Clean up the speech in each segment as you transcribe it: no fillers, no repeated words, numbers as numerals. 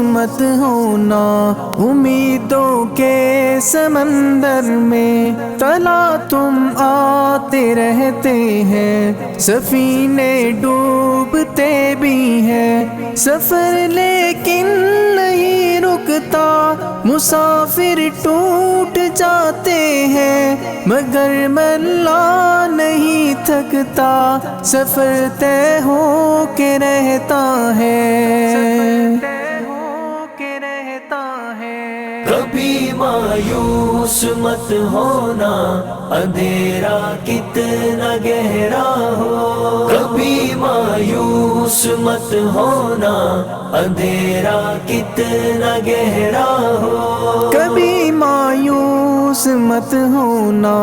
مت ہونا امیدوں کے سمندر میں، تلا تم آتے رہتے ہیں، سفینے ڈوبتے بھی ہیں، سفر لیکن نہیں رکتا، مسافر ٹوٹ جاتے ہیں، مگر ملا نہیں تھکتا، سفر طے ہو کے رہتا ہے۔ کبھی مایوس مت ہونا، اندھیرا کتنا گہرا ہو، کبھی مایوس مت ہونا، اندھیرا کتنا گہرا ہو، کبھی مایوس مت ہونا،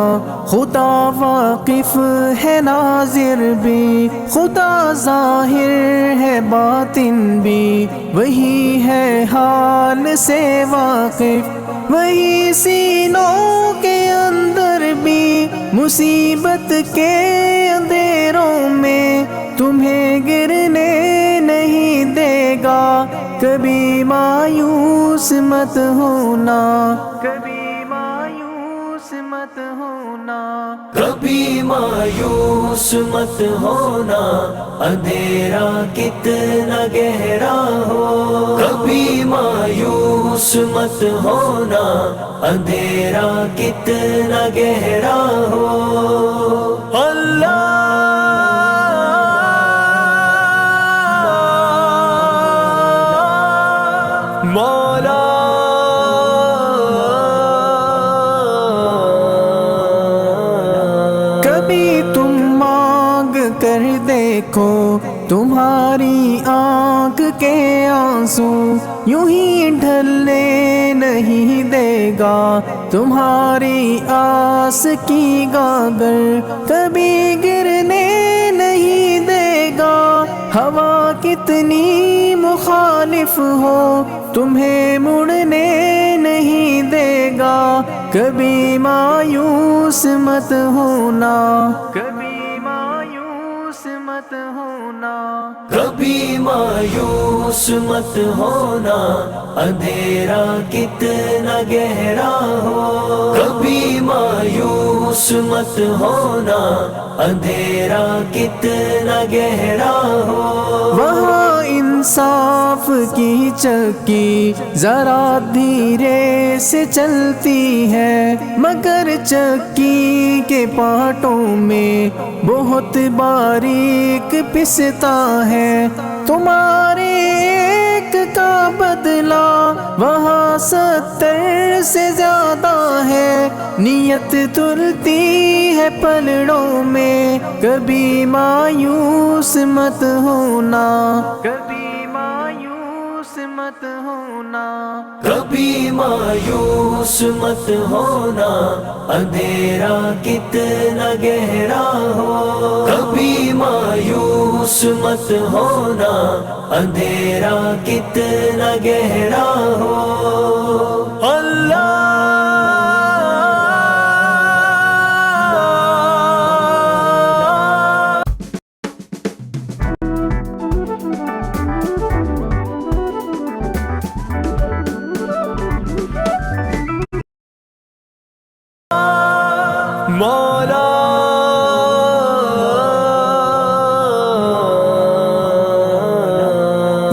خدا واقف ہے ناظر بھی، خدا ظاہر ہے باطن بھی، وہی ہے حال سے واقف، وہی سینوں کے اندر بھی، مصیبت کے اندھیروں میں تمہیں گرنے نہیں دے گا، کبھی مایوس مت ہونا، کبھی مایوس مت ہونا، کبھی مایوس مت ہونا، اندھیرا کتنا گہرا ہو، کبھی مایوس مت ہونا، اندھیرا کتنا گہرا ہو، اللہ مولا کبھی تم مانگ کر دیکھو، تمہاری آنکھ کے آنسو یوں ہی ڈھلنے نہیں دے گا، تمہاری آس کی گاگر کبھی گرنے نہیں دے گا، ہوا کتنی مخالف ہو تمہیں مڑنے نہیں دے گا، کبھی مایوس مت ہونا، کبھی مایوس مت ہونا، کبھی مایوس مت ہونا، اندھیرا کتنا گہرا ہو، کبھی مایوس مت ہونا، اندھیرا کتنا گہرا ہو، وہاں انصاف کی چکی ذرا دھیرے سے چلتی ہے، مگر چکی کے پارٹوں میں بہت باریک پستا ہے، تمہارے ایک کا بدلہ وہاں 70 سے زیادہ ہے، نیت تلتی ہے پلڑوں میں، کبھی مایوس مت ہونا، کبھی مایوس مت ہونا، کبھی مایوس مت ہونا، اندھیرا کتنا گہرا ہو، کبھی مایوس مت ہونا، اندھیرا کتنا گہرا ہو، اللہ مولا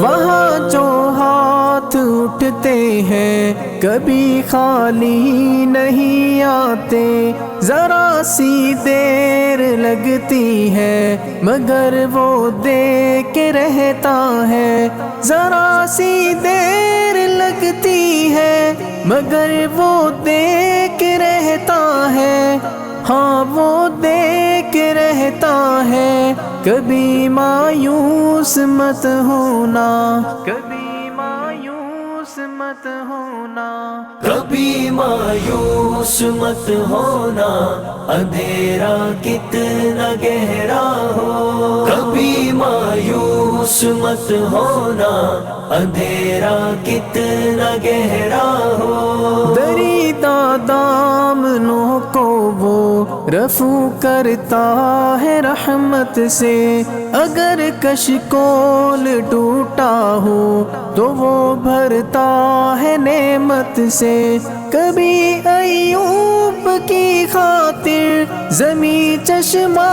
وہاں جو ہاتھ اٹھتے ہیں کبھی خالی نہیں آتے، ذرا سی دیر لگتی ہے مگر وہ دے کے رہتا ہے، ذرا سی دیر لگتی ہے مگر وہ دے کے رہتا ہے، ہاں وہ دے کے رہتا ہے، کبھی مایوس مت ہونا، کبھی مایوس مت ہونا، کبھی مایوس مت ہونا، اندھیرا کتنا گہرا ہو، کبھی مایوس مت ہونا، اندھیرا کتنا گہرا ہو، دریدہ دامنوں کو وہ رفو کرتا ہے رحمت سے، اگر کشکول ٹوٹا ہو تو وہ بھرتا ہے نعمت سے، کبھی ایوب کی خاطر زمیں چشمہ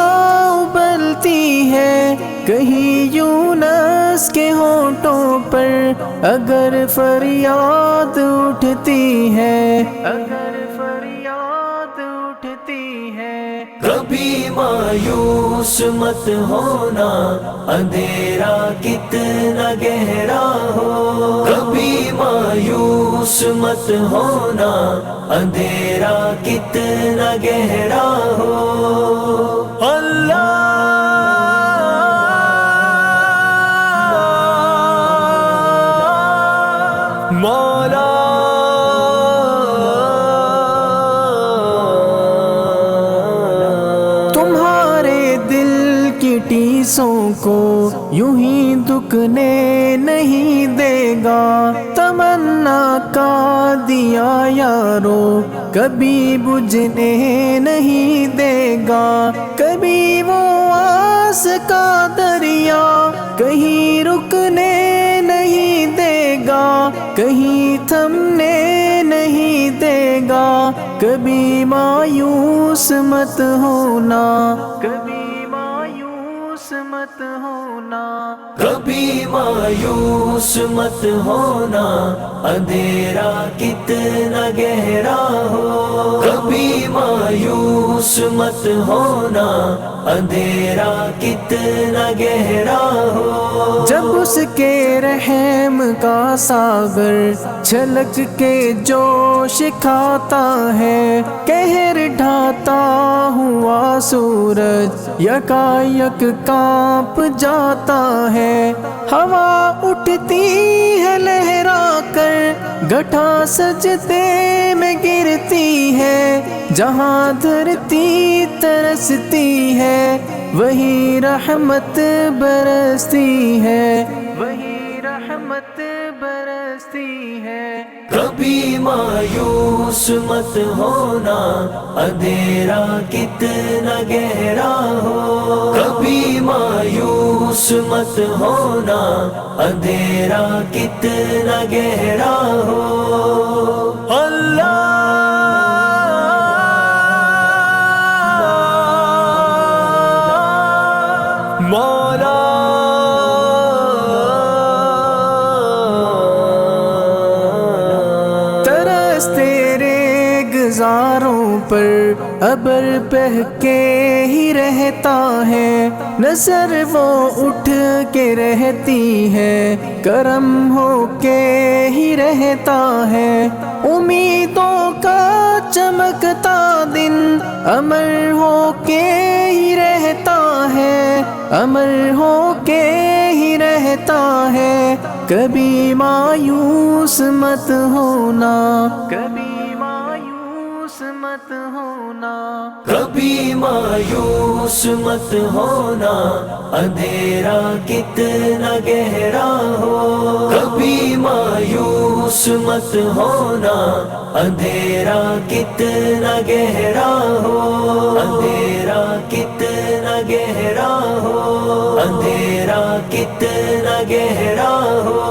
ابلتی ہے، کہیں یونس کے ہونٹوں پر اگر فریاد اٹھتی ہے، اگر فریاد اٹھتی ہے۔ کبھی مایوس مت ہونا، اندھیرا کتنا گہرا ہو، کبھی مایوس مت ہونا، اندھیرا کتنا گہرا ہو۔ اللہ مولا تمہارے دل کی ٹیسوں کو یوں ہی دکنے نہیں دے گا، تمنا کا دیا یارو کبھی بجھنے نہیں دے گا، کبھی وہ آس کا دریا کہیں رکنے نہیں دے گا، کہیں تھمنے نہیں دے گا، کبھی مایوس مت ہونا، کبھی مایوس مت ہونا، کبھی مایوس مت ہونا، اندھیرا کتنا گہرا ہو، کبھی مایوس مت ہونا، اندھیرا کتنا گہرا ہو۔ جب اس کے رحم کا ساغر چھلک کے جوش کھاتا ہے، قہر ڈھاتا ہوا سورج یکایک کانپ جاتا ہے، ہوا اٹھتی ہے لہرا کر گٹھا سجدے میں گرتی ہے، جہاں دھرتی ترستی ہے وہی رحمت برستی ہے، وہی رحمت برستی ہے۔ کبھی مایوس مت ہونا، اندھیرا کتنا گہرا ہو، کبھی مایوس مت ہونا، اندھیرا کتنا گہرا ہو۔ اللہ مولا ترس تیرے گزاروں پر ابر بہہ کے ہی رہتا ہے، نظر وہ اٹھ کے رہتی ہے، کرم ہو کے ہی رہتا ہے، امیدوں کا چمکتا دن امر ہو کے ہی رہتا ہے، امر ہو کے ہی رہتا ہے، کبھی مایوس مت ہونا، کبھی مایوس مت ہونا، کبھی مایوس مت ہونا، اندھیرا کتنا گہرا ہو، کبھی مایوس مت ہونا، اندھیرا کتنا گہرا ہو، اندھیرا کتنا گہرا ہو، اندھیرا کتنا گہرا ہو۔